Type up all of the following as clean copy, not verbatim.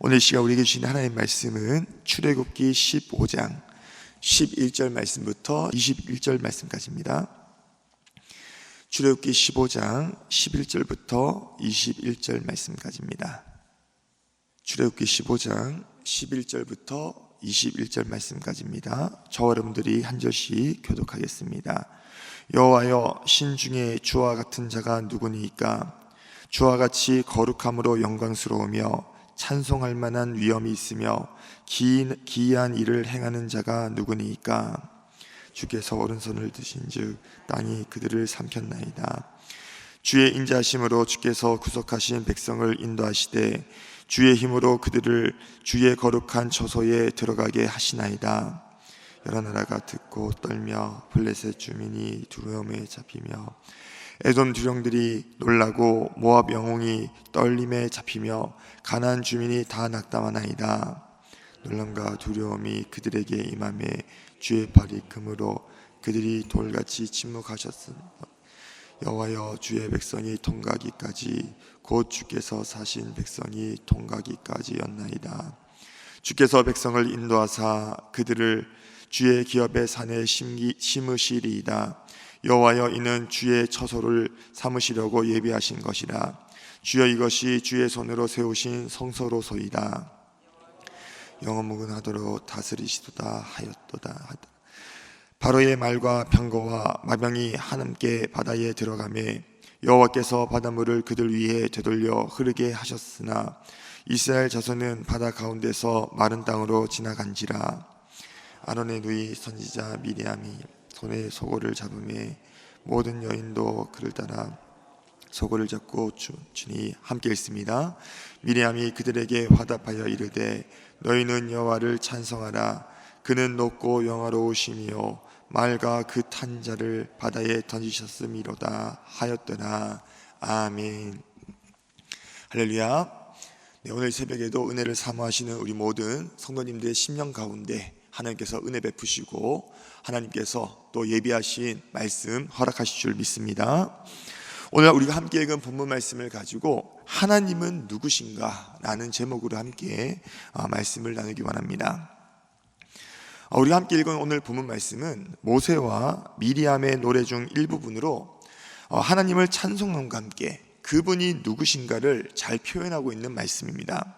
오늘 시간 우리에게 주신 하나님의 말씀은 출애굽기 15장 11절 말씀부터 21절 말씀까지입니다. 출애굽기 15장 11절부터 21절 말씀까지입니다. 출애굽기 15장 11절부터 21절 말씀까지입니다. 저와 여러분들이 한 절씩 교독하겠습니다. 여호와여, 신중에 주와 같은 자가 누구니이까? 주와 같이 거룩함으로 영광스러우며 찬송할 만한 위엄이 있으며 기이한 일을 행하는 자가 누구니이까? 주께서 오른손을 드신즉 땅이 그들을 삼켰나이다. 주의 인자하심으로 주께서 구속하신 백성을 인도하시되 주의 힘으로 그들을 주의 거룩한 처소에 들어가게 하시나이다. 여러 나라가 듣고 떨며 블레셋 주민이 두려움에 잡히며 에돔 두령들이 놀라고 모압 영웅이 떨림에 잡히며 가나안 주민이 다 낙담하나이다. 놀람과 두려움이 그들에게 임함에 주의 팔이 금으로 그들이 돌같이 침묵하셨으며 여호와여, 주의 백성이 통과하기까지 곧 주께서 사신 백성이 통과하기까지였나이다. 주께서 백성을 인도하사 그들을 주의 기업의 산에 심으시리이다. 여호와여, 이는 주의 처소를 삼으시려고 예비하신 것이라. 주여, 이것이 주의 손으로 세우신 성소로소이다. 영원무궁하도록 다스리시도다 하였도다. 바로의 말과 병거와 마병이 함께 바다에 들어가매 여호와께서 바닷물을 그들 위에 되돌려 흐르게 하셨으나 이스라엘 자손은 바다 가운데서 마른 땅으로 지나간지라. 아론의 누이 선지자 미리암이 손에 소고를 잡음에 모든 여인도 그를 따라 소고를 잡고 춘히 함께 있습니다. 미리암이 그들에게 화답하여 이르되 너희는 여호와를 찬송하라. 그는 높고 영화로우시며 말과 그 탄 자를 바다에 던지셨음이로다 하였더라. 아멘. 할렐루야. 오늘 새벽에도 은혜를 사모하시는 우리 모든 성도님들의 심령 가운데 하나님께서 은혜 베푸시고 하나님께서 또 예비하신 말씀 허락하실 줄 믿습니다. 오늘 우리가 함께 읽은 본문 말씀을 가지고 하나님은 누구신가? 라는 제목으로 함께 말씀을 나누기 원합니다. 우리가 함께 읽은 오늘 본문 말씀은 모세와 미리암의 노래 중 일부분으로 하나님을 찬송함과 함께 그분이 누구신가를 잘 표현하고 있는 말씀입니다.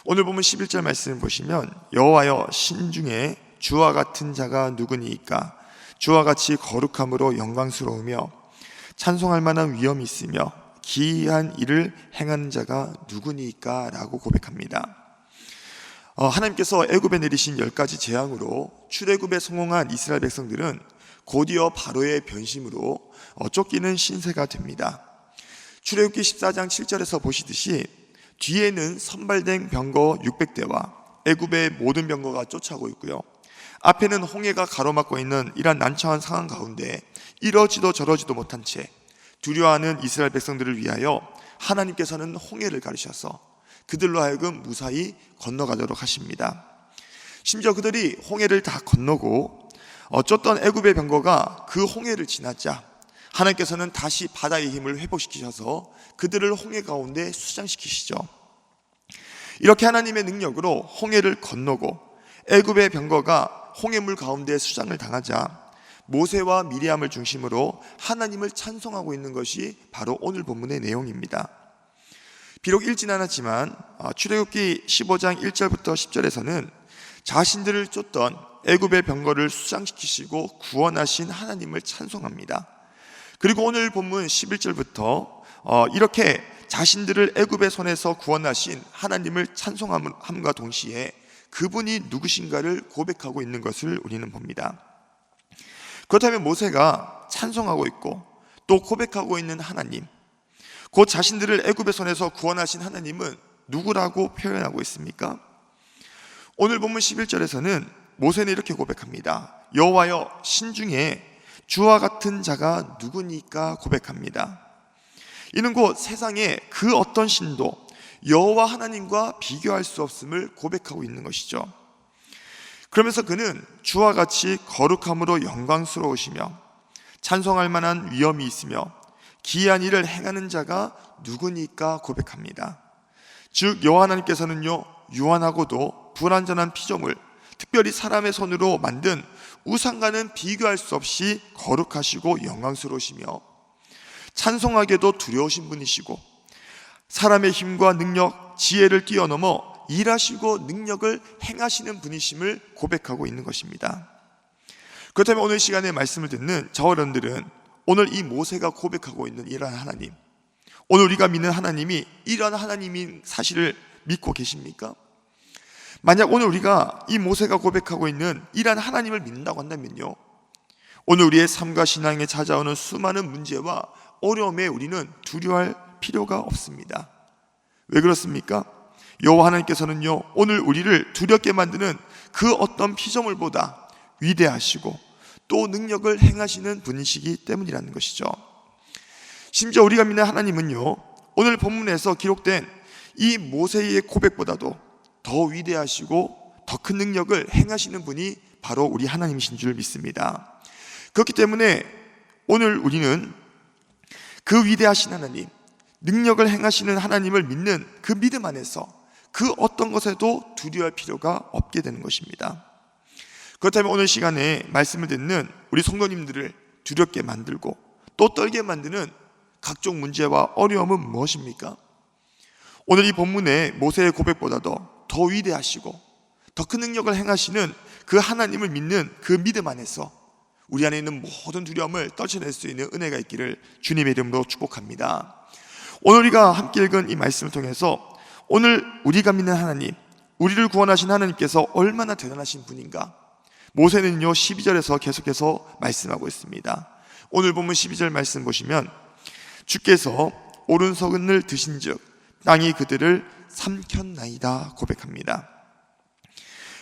오늘 보면 11절 말씀을 보시면 여호와여, 신중에 주와 같은 자가 누구니이까? 주와 같이 거룩함으로 영광스러우며 찬송할 만한 위엄이 있으며 기이한 일을 행하는 자가 누구니이까? 라고 고백합니다. 하나님께서 애굽에 내리신 10가지 재앙으로 출애굽에 성공한 이스라엘 백성들은 곧이어 바로의 변심으로 쫓기는 신세가 됩니다. 출애굽기 14장 7절에서 보시듯이 뒤에는 선발된 병거 600대와 애굽의 모든 병거가 쫓아오고 있고요, 앞에는 홍해가 가로막고 있는 이러한 난처한 상황 가운데 이러지도 저러지도 못한 채 두려워하는 이스라엘 백성들을 위하여 하나님께서는 홍해를 가르셔서 그들로 하여금 무사히 건너가도록 하십니다. 심지어 그들이 홍해를 다 건너고 쫓던 애굽의 병거가 그 홍해를 지나자 하나님께서는 다시 바다의 힘을 회복시키셔서 그들을 홍해 가운데 수장시키시죠. 이렇게 하나님의 능력으로 홍해를 건너고 애굽의 병거가 홍해물 가운데 수장을 당하자 모세와 미리암을 중심으로 하나님을 찬송하고 있는 것이 바로 오늘 본문의 내용입니다. 비록 읽진 않았지만 출애굽기 15장 1절부터 10절에서는 자신들을 쫓던 애굽의 병거를 수장시키시고 구원하신 하나님을 찬송합니다. 그리고 오늘 본문 11절부터 이렇게 자신들을 애굽의 손에서 구원하신 하나님을 찬송함과 동시에 그분이 누구신가를 고백하고 있는 것을 우리는 봅니다. 그렇다면 모세가 찬송하고 있고 또 고백하고 있는 하나님, 곧 자신들을 애굽의 손에서 구원하신 하나님은 누구라고 표현하고 있습니까? 오늘 본문 11절에서는 모세는 이렇게 고백합니다. 여호와여, 신중에 주와 같은 자가 누구니까? 고백합니다. 이는 곧 세상에 그 어떤 신도 여호와 하나님과 비교할 수 없음을 고백하고 있는 것이죠. 그러면서 그는 주와 같이 거룩함으로 영광스러우시며 찬송할 만한 위엄이 있으며 기이한 일을 행하는 자가 누구니까 고백합니다. 즉 여호와 하나님께서는요, 유한하고도 불완전한 피조물, 특별히 사람의 손으로 만든 우상과는 비교할 수 없이 거룩하시고 영광스러우시며 찬송하게도 두려우신 분이시고 사람의 힘과 능력, 지혜를 뛰어넘어 일하시고 능력을 행하시는 분이심을 고백하고 있는 것입니다. 그렇다면 오늘 시간에 말씀을 듣는 저와 여러분들은 오늘 이 모세가 고백하고 있는 이러한 하나님, 오늘 우리가 믿는 하나님이 이러한 하나님인 사실을 믿고 계십니까? 만약 오늘 우리가 이 모세가 고백하고 있는 이러한 하나님을 믿는다고 한다면요, 오늘 우리의 삶과 신앙에 찾아오는 수많은 문제와 어려움에 우리는 두려워할 필요가 없습니다. 왜 그렇습니까? 여호와 하나님께서는요, 오늘 우리를 두렵게 만드는 그 어떤 피조물보다 위대하시고 또 능력을 행하시는 분이시기 때문이라는 것이죠. 심지어 우리가 믿는 하나님은요, 오늘 본문에서 기록된 이 모세의 고백보다도 더 위대하시고 더 큰 능력을 행하시는 분이 바로 우리 하나님이신 줄 믿습니다. 그렇기 때문에 오늘 우리는 그 위대하신 하나님, 능력을 행하시는 하나님을 믿는 그 믿음 안에서 그 어떤 것에도 두려워할 필요가 없게 되는 것입니다. 그렇다면 오늘 시간에 말씀을 듣는 우리 성도님들을 두렵게 만들고 또 떨게 만드는 각종 문제와 어려움은 무엇입니까? 오늘 이 본문의 모세의 고백보다도 더 위대하시고 더 큰 능력을 행하시는 그 하나님을 믿는 그 믿음 안에서 우리 안에 있는 모든 두려움을 떨쳐낼 수 있는 은혜가 있기를 주님의 이름으로 축복합니다. 오늘 우리가 함께 읽은 이 말씀을 통해서 오늘 우리가 믿는 하나님, 우리를 구원하신 하나님께서 얼마나 대단하신 분인가, 모세는요 12절에서 계속해서 말씀하고 있습니다. 오늘 본문 12절 말씀 보시면 주께서 오른손을 드신즉 땅이 그들을 삼켰나이다 고백합니다.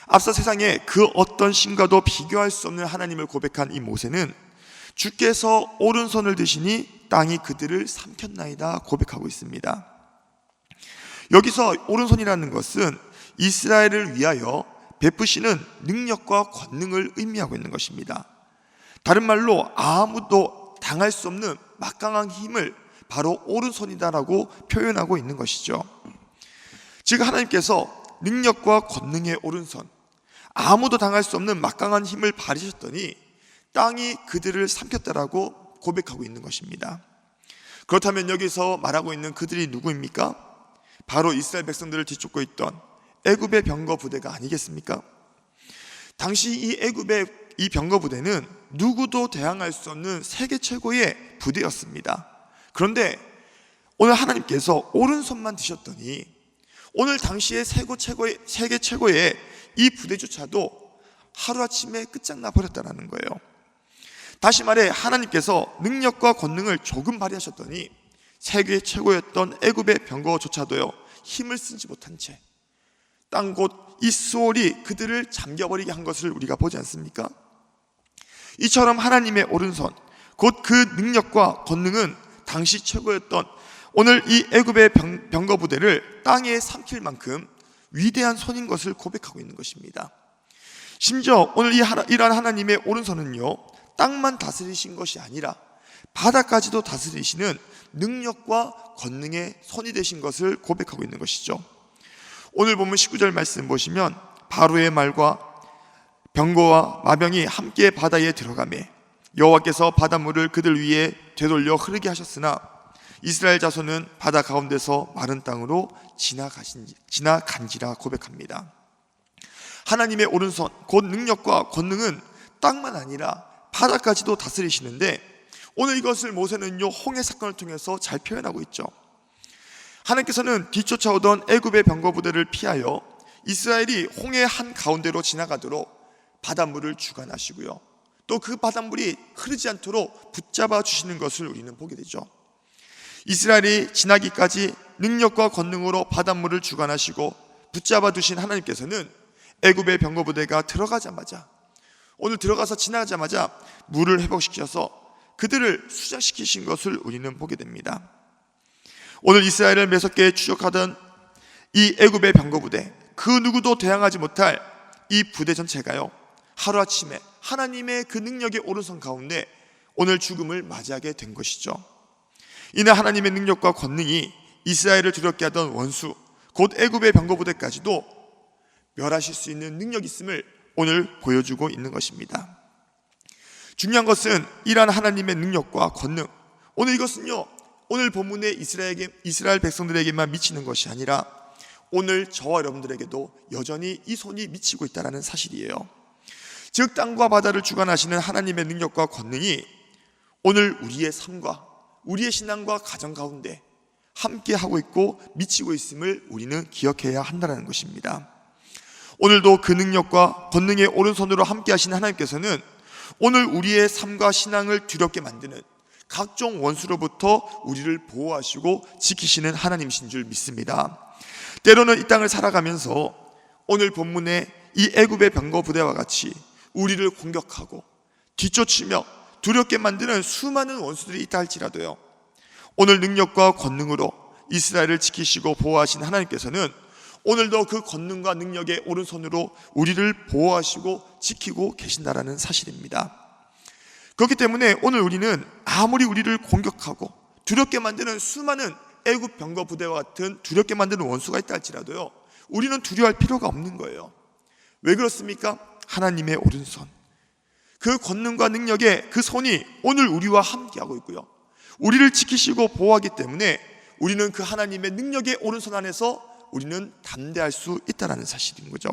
앞서 세상에 그 어떤 신과도 비교할 수 없는 하나님을 고백한 이 모세는 주께서 오른손을 드시니 땅이 그들을 삼켰나이다 고백하고 있습니다. 여기서 오른손이라는 것은 이스라엘을 위하여 베푸시는 능력과 권능을 의미하고 있는 것입니다. 다른 말로 아무도 당할 수 없는 막강한 힘을 바로 오른손이다라고 표현하고 있는 것이죠. 즉 하나님께서 능력과 권능의 오른손, 아무도 당할 수 없는 막강한 힘을 발휘하셨더니 땅이 그들을 삼켰다라고 고백하고 있는 것입니다. 그렇다면 여기서 말하고 있는 그들이 누구입니까? 바로 이스라엘 백성들을 뒤쫓고 있던 애굽의 병거 부대가 아니겠습니까? 당시 이 애굽의 이 병거 부대는 누구도 대항할 수 없는 세계 최고의 부대였습니다. 그런데 오늘 하나님께서 오른손만 드셨더니 오늘 당시의 세계 최고의 이 부대조차도 하루아침에 끝장나 버렸다는 거예요. 다시 말해 하나님께서 능력과 권능을 조금 발휘하셨더니 세계 최고였던 애굽의 병거조차도요 힘을 쓰지 못한 채 땅 곳 이스올이 그들을 잠겨버리게 한 것을 우리가 보지 않습니까? 이처럼 하나님의 오른손, 곧 그 능력과 권능은 당시 최고였던 오늘 이 애굽의 병거 부대를 땅에 삼킬 만큼 위대한 손인 것을 고백하고 있는 것입니다. 심지어 오늘 이러한 하나님의 오른손은요 땅만 다스리신 것이 아니라 바다까지도 다스리시는 능력과 권능의 손이 되신 것을 고백하고 있는 것이죠. 오늘 본문 19절 말씀 보시면 바로의 말과 병거와 마병이 함께 바다에 들어가매 여호와께서 바닷물을 그들 위에 되돌려 흐르게 하셨으나 이스라엘 자손은 바다 가운데서 마른 땅으로 지나간지라 고백합니다. 하나님의 오른손, 곧 능력과 권능은 땅만 아니라 바다까지도 다스리시는데 오늘 이것을 모세는요 홍해 사건을 통해서 잘 표현하고 있죠. 하나님께서는 뒤쫓아오던 애굽의 병거 부대를 피하여 이스라엘이 홍해 한 가운데로 지나가도록 바닷물을 주관하시고요, 또 그 바닷물이 흐르지 않도록 붙잡아 주시는 것을 우리는 보게 되죠. 이스라엘이 지나기까지 능력과 권능으로 바닷물을 주관하시고 붙잡아 두신 하나님께서는 애굽의 병거 부대가 들어가자마자, 오늘 들어가서 지나가자마자 물을 회복시켜서 그들을 수장시키신 것을 우리는 보게 됩니다. 오늘 이스라엘을 매섭게 추적하던 이 애굽의 병거 부대, 그 누구도 대항하지 못할 이 부대 전체가요 하루아침에 하나님의 그 능력의 오른손 가운데 오늘 죽음을 맞이하게 된 것이죠. 이날 하나님의 능력과 권능이 이스라엘을 두렵게 하던 원수, 곧 애굽의 병거 부대까지도 멸하실 수 있는 능력이 있음을 오늘 보여주고 있는 것입니다. 중요한 것은 이러한 하나님의 능력과 권능, 오늘 이것은요, 오늘 본문의 이스라엘 백성들에게만 미치는 것이 아니라 오늘 저와 여러분들에게도 여전히 이 손이 미치고 있다는 사실이에요. 즉 땅과 바다를 주관하시는 하나님의 능력과 권능이 오늘 우리의 삶과 우리의 신앙과 가정 가운데 함께 하고 있고 미치고 있음을 우리는 기억해야 한다는 것입니다. 오늘도 그 능력과 권능의 오른손으로 함께 하시는 하나님께서는 오늘 우리의 삶과 신앙을 두렵게 만드는 각종 원수로부터 우리를 보호하시고 지키시는 하나님이신 줄 믿습니다. 때로는 이 땅을 살아가면서 오늘 본문의 이 애굽의 병거 부대와 같이 우리를 공격하고 뒤쫓으며 두렵게 만드는 수많은 원수들이 있다 할지라도요, 오늘 능력과 권능으로 이스라엘을 지키시고 보호하신 하나님께서는 오늘도 그 권능과 능력의 오른손으로 우리를 보호하시고 지키고 계신다라는 사실입니다. 그렇기 때문에 오늘 우리는 아무리 우리를 공격하고 두렵게 만드는 수많은 애굽 병거 부대와 같은 두렵게 만드는 원수가 있다 할지라도요, 우리는 두려워할 필요가 없는 거예요. 왜 그렇습니까? 하나님의 오른손, 그 권능과 능력의 그 손이 오늘 우리와 함께하고 있고요, 우리를 지키시고 보호하기 때문에 우리는 그 하나님의 능력의 오른손 안에서 우리는 담대할 수 있다는 사실인 거죠.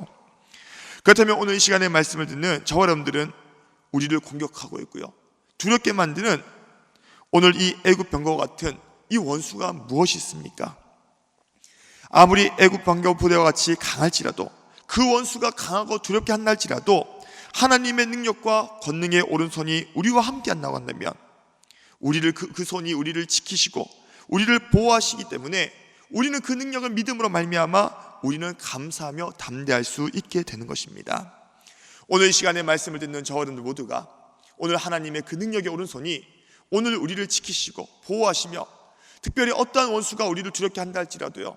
그렇다면 오늘 이 시간에 말씀을 듣는 저와 여러분들은 우리를 공격하고 있고요, 두렵게 만드는 오늘 이 애굽 병거와 같은 이 원수가 무엇이 있습니까? 아무리 애굽 병거 부대와 같이 강할지라도, 그 원수가 강하고 두렵게 한날지라도 하나님의 능력과 권능의 오른손이 우리와 함께 한다고 한다면 우리를 그 손이 우리를 지키시고 우리를 보호하시기 때문에 우리는 그 능력을 믿음으로 말미암아 우리는 감사하며 담대할 수 있게 되는 것입니다. 오늘 이 시간에 말씀을 듣는 저와 여러분들 모두가 오늘 하나님의 그 능력의 오른손이 오늘 우리를 지키시고 보호하시며 특별히 어떠한 원수가 우리를 두렵게 한다 할지라도요,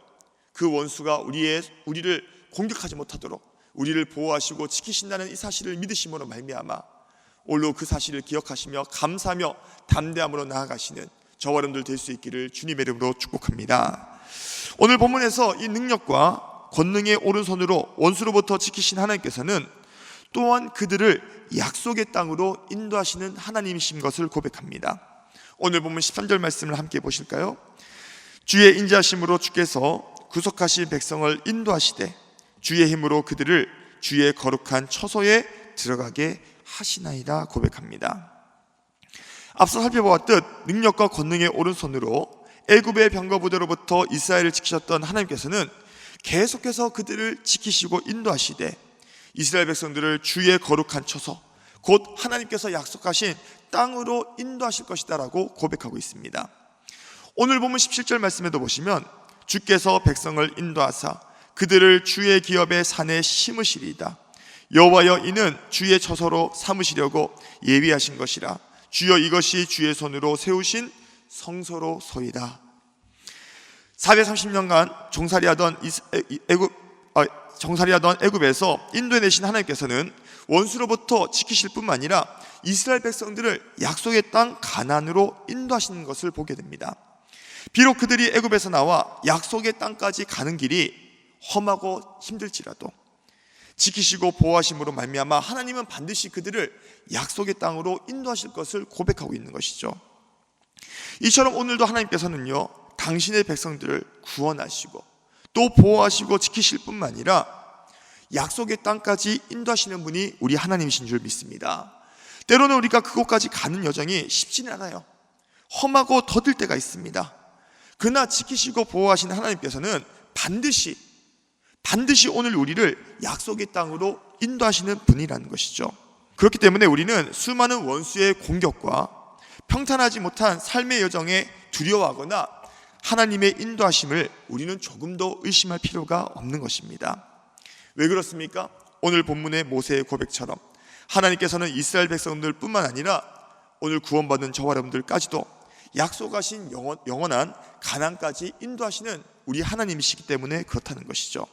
그 원수가 우리를 공격하지 못하도록 우리를 보호하시고 지키신다는 이 사실을 믿으심으로 말미암아 오늘 그 사실을 기억하시며 감사하며 담대함으로 나아가시는 저와 여러분들 될 수 있기를 주님의 이름으로 축복합니다. 오늘 본문에서 이 능력과 권능의 오른손으로 원수로부터 지키신 하나님께서는 또한 그들을 약속의 땅으로 인도하시는 하나님이신 것을 고백합니다. 오늘 본문 13절 말씀을 함께 보실까요? 주의 인자하심으로 주께서 구속하신 백성을 인도하시되 주의 힘으로 그들을 주의 거룩한 처소에 들어가게 하시나이다 고백합니다. 앞서 살펴보았듯 능력과 권능의 오른손으로 애굽의 병거 부대로부터 이스라엘을 지키셨던 하나님께서는 계속해서 그들을 지키시고 인도하시되 이스라엘 백성들을 주의 거룩한 처소, 곧 하나님께서 약속하신 땅으로 인도하실 것이다 라고 고백하고 있습니다. 오늘 보면 17절 말씀에도 보시면 주께서 백성을 인도하사 그들을 주의 기업의 산에 심으시리이다. 여호와여 이는 주의 처소로 삼으시려고 예비하신 것이라. 주여 이것이 주의 손으로 세우신 성소로소이다. 430년간 정살이하던 애굽에서 인도해내신 하나님께서는 원수로부터 지키실 뿐만 아니라 이스라엘 백성들을 약속의 땅 가나안으로 인도하시는 것을 보게 됩니다. 비록 그들이 애굽에서 나와 약속의 땅까지 가는 길이 험하고 힘들지라도 지키시고 보호하심으로 말미암아 하나님은 반드시 그들을 약속의 땅으로 인도하실 것을 고백하고 있는 것이죠. 이처럼 오늘도 하나님께서는요, 당신의 백성들을 구원하시고 또 보호하시고 지키실 뿐만 아니라 약속의 땅까지 인도하시는 분이 우리 하나님이신 줄 믿습니다. 때로는 우리가 그곳까지 가는 여정이 쉽지는 않아요. 험하고 더딜 때가 있습니다. 그러나 지키시고 보호하시는 하나님께서는 반드시 오늘 우리를 약속의 땅으로 인도하시는 분이라는 것이죠. 그렇기 때문에 우리는 수많은 원수의 공격과 평탄하지 못한 삶의 여정에 두려워하거나 하나님의 인도하심을 우리는 조금도 의심할 필요가 없는 것입니다. 왜 그렇습니까? 오늘 본문의 모세의 고백처럼 하나님께서는 이스라엘 백성들 뿐만 아니라 오늘 구원받은 저와 여러분들까지도 약속하신 영원한 가나안까지 인도하시는 우리 하나님이시기 때문에 그렇다는 것이죠.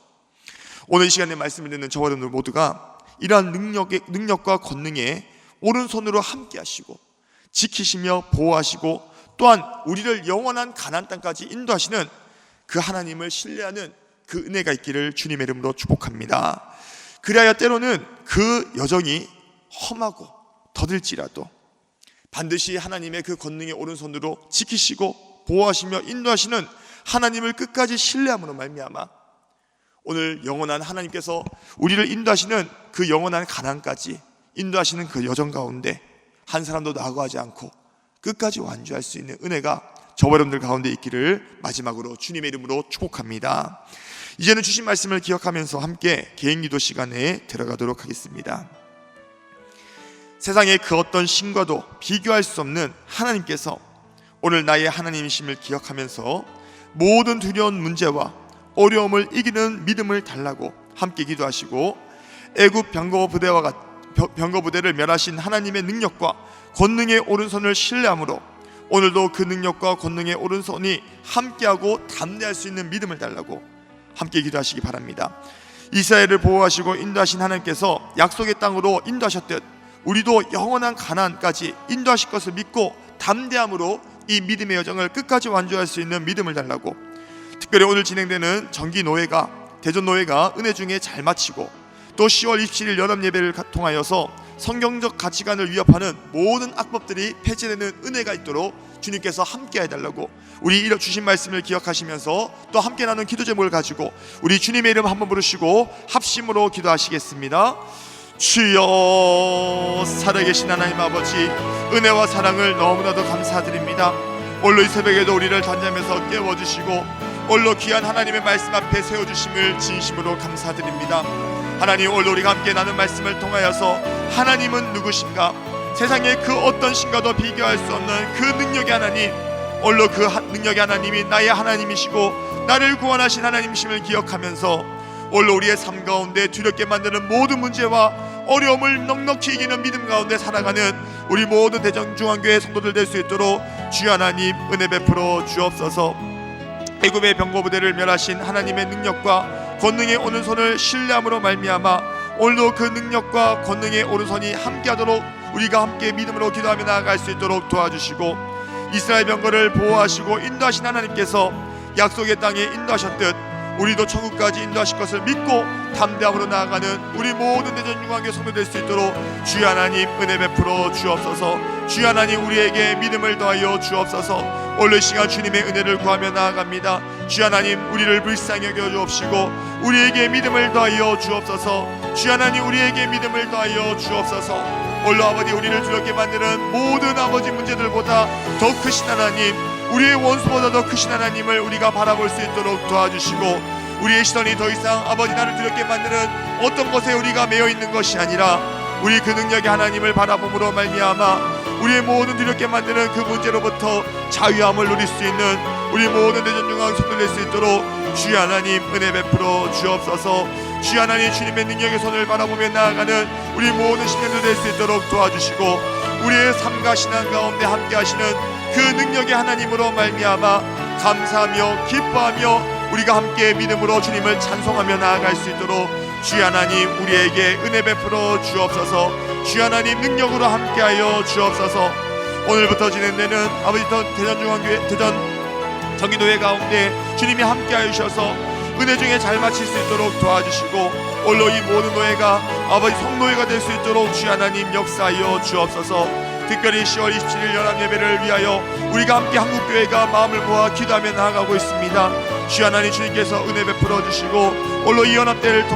오늘 이 시간에 말씀을 듣는 저와 여러분들 모두가 이러한 능력과 권능에 오른손으로 함께 하시고 지키시며 보호하시고 또한 우리를 영원한 가나안 땅까지 인도하시는 그 하나님을 신뢰하는 그 은혜가 있기를 주님의 이름으로 축복합니다. 그리하여 때로는 그 여정이 험하고 더딜지라도 반드시 하나님의 그 권능의 오른손으로 지키시고 보호하시며 인도하시는 하나님을 끝까지 신뢰함으로 말미암아 오늘 영원한 하나님께서 우리를 인도하시는 그 영원한 가나안까지 인도하시는 그 여정 가운데 한 사람도 낙오하지 않고 끝까지 완주할 수 있는 은혜가 저와 여러분들 가운데 있기를 마지막으로 주님의 이름으로 축복합니다. 이제는 주신 말씀을 기억하면서 함께 개인 기도 시간에 들어가도록 하겠습니다. 세상의 그 어떤 신과도 비교할 수 없는 하나님께서 오늘 나의 하나님이심을 기억하면서 모든 두려운 문제와 어려움을 이기는 믿음을 달라고 함께 기도하시고 애굽 병거 부대를 멸하신 하나님의 능력과 권능의 오른손을 신뢰함으로 오늘도 그 능력과 권능의 오른손이 함께하고 담대할 수 있는 믿음을 달라고 함께 기도하시기 바랍니다. 이스라엘을 보호하시고 인도하신 하나님께서 약속의 땅으로 인도하셨듯 우리도 영원한 가나안까지 인도하실 것을 믿고 담대함으로 이 믿음의 여정을 끝까지 완주할 수 있는 믿음을 달라고, 특별히 오늘 진행되는 대전노회가 은혜 중에 잘 마치고 또 10월 27일 연합예배를 통하여서 성경적 가치관을 위협하는 모든 악법들이 폐지되는 은혜가 있도록 주님께서 함께 해달라고, 우리 주신 말씀을 기억하시면서 또 함께 나눈 기도 제목을 가지고 우리 주님의 이름 한번 부르시고 합심으로 기도하시겠습니다. 주여, 살아계신 하나님 아버지, 은혜와 사랑을 너무나도 감사드립니다. 오늘 이 새벽에도 우리를 잠잠에서 깨워주시고 오늘 귀한 하나님의 말씀 앞에 세워주심을 진심으로 감사드립니다. 하나님, 오늘 우리가 함께 나눈 말씀을 통하여서 하나님은 누구신가, 세상의 그 어떤 신과도 비교할 수 없는 그 능력의 하나님, 오늘 그 능력의 하나님이 나의 하나님이시고 나를 구원하신 하나님이심을 기억하면서 오늘 우리의 삶 가운데 두렵게 만드는 모든 문제와 어려움을 넉넉히 이기는 믿음 가운데 살아가는 우리 모든 대전중앙교회 성도들 될 수 있도록 주 하나님 은혜 베풀어 주옵소서. 애굽의 병거부대를 멸하신 하나님의 능력과 권능의 오른손을 신뢰함으로 말미암아 오늘도 그 능력과 권능의 오른손이 함께하도록 우리가 함께 믿음으로 기도하며 나아갈 수 있도록 도와주시고, 이스라엘 병거를 보호하시고 인도하신 하나님께서 약속의 땅에 인도하셨듯 우리도 천국까지 인도하실 것을 믿고 담대함으로 나아가는 우리 모든 대전중앙교회 성도 될 수 있도록 주 하나님 은혜 베풀어 주옵소서. 주 하나님 우리에게 믿음을 더하여 주옵소서. 오늘 시간 주님의 은혜를 구하며 나아갑니다. 주 하나님 우리를 불쌍히 여겨 주옵시고 우리에게 믿음을 더하여 주옵소서. 주 하나님 우리에게 믿음을 더하여 주옵소서. 오늘 아버지, 우리를 두렵게 만드는 모든 아버지 문제들보다 더 크신 하나님, 우리의 원수보다 더 크신 하나님을 우리가 바라볼 수 있도록 도와주시고, 우리의 시선이 더 이상 아버지 나를 두렵게 만드는 어떤 것에 우리가 매여 있는 것이 아니라 우리 그 능력의 하나님을 바라봄으로 말미암아 우리의 모든 두렵게 만드는 그 문제로부터 자유함을 누릴 수 있는 우리 모든 대전중앙 성도 될 수 있도록 주 하나님 은혜 베풀어 주옵소서. 주 하나님 주님의 능력의 손을 바라보며 나아가는 우리 모든 신령들 될 수 있도록 도와주시고, 우리의 삶과 신앙 가운데 함께 하시는 그 능력의 하나님으로 말미암아 감사하며 기뻐하며 우리가 함께 믿음으로 주님을 찬송하며 나아갈 수 있도록 주 하나님 우리에게 은혜 베풀어 주옵소서. 주 하나님 능력으로 함께하여 주옵소서. 오늘부터 진행되는 아버지 대전중앙교회 정기도회 가운데 주님이 함께하여 주셔서 은혜 중에 잘 마칠 수 있도록 도와주시고, 오늘 이 모든 노회가 아버지 성노회가 될 수 있도록 주 하나님 역사하여 주옵소서. 특별히 10월 27일 연합예배를 위하여 우리가 함께 한국교회가 마음을 모아 기도하며 나아가고 있습니다. 주 하나님 주님께서 은혜 베풀어 주시고 오늘 이 연합예배를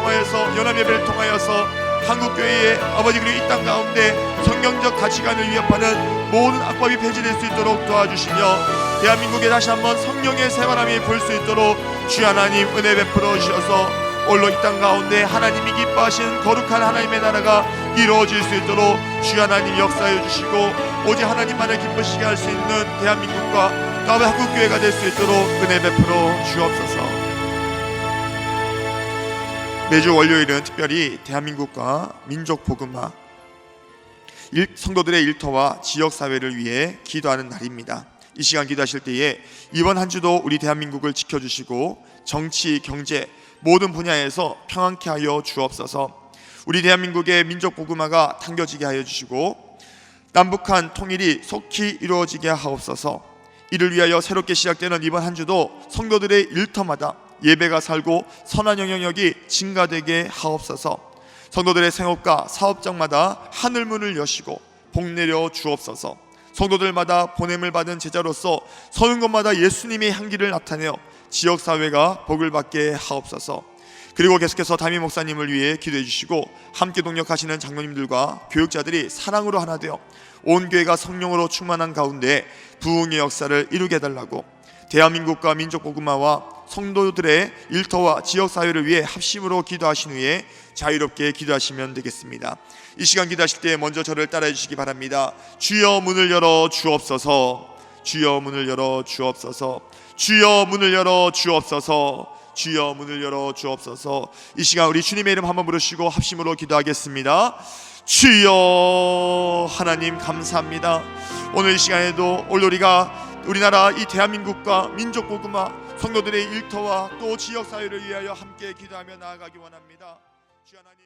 통하여서 한국교회의 아버지 그리고 이 땅 가운데 성경적 가치관을 위협하는 모든 악법이 폐지될 수 있도록 도와주시며 대한민국에 다시 한번 성령의 새바람이 불 수 있도록 주 하나님 은혜 베풀어 주셔서 오늘 이 땅 가운데 하나님이 기뻐하신 거룩한 하나님의 나라가 이루어질 수 있도록 주 하나님 역사해 주시고 오직 하나님만을 기쁘시게 할 수 있는 대한민국과 다음에 한국교회가 될 수 있도록 은혜 베풀어 주옵소서. 매주 월요일은 특별히 대한민국과 민족복음화 성도들의 일터와 지역사회를 위해 기도하는 날입니다. 이 시간 기도하실 때에 이번 한 주도 우리 대한민국을 지켜주시고 정치, 경제 모든 분야에서 평안케 하여 주옵소서. 우리 대한민국의 민족복음화가 당겨지게 하여 주시고 남북한 통일이 속히 이루어지게 하옵소서. 이를 위하여 새롭게 시작되는 이번 한 주도 성도들의 일터마다 예배가 살고 선한 영향력이 증가되게 하옵소서. 성도들의 생업과 사업장마다 하늘문을 여시고 복 내려 주옵소서. 성도들마다 보냄을 받은 제자로서 서는 곳마다 예수님의 향기를 나타내어 지역사회가 복을 받게 하옵소서. 그리고 계속해서 담임 목사님을 위해 기도해 주시고 함께 동역하시는 장로님들과 교육자들이 사랑으로 하나 되어 온 교회가 성령으로 충만한 가운데 부흥의 역사를 이루게 해달라고, 대한민국과 민족복음화와 성도들의 일터와 지역사회를 위해 합심으로 기도하신 후에 자유롭게 기도하시면 되겠습니다. 이 시간 기도하실 때 먼저 저를 따라해 주시기 바랍니다. 주여 문을 열어 주옵소서. 주여 문을 열어 주옵소서. 주여 문을 열어 주옵소서. 주여 문을 열어 주옵소서. 이 시간 우리 주님의 이름 한번 부르시고 합심으로 기도하겠습니다. 주여 하나님 감사합니다. 오늘 이 시간에도 올로리가 우리나라 이 대한민국과 민족복음화 성도들의 일터와 또 지역사회를 위하여 함께 기도하며 나아가기 원합니다. 주 하나님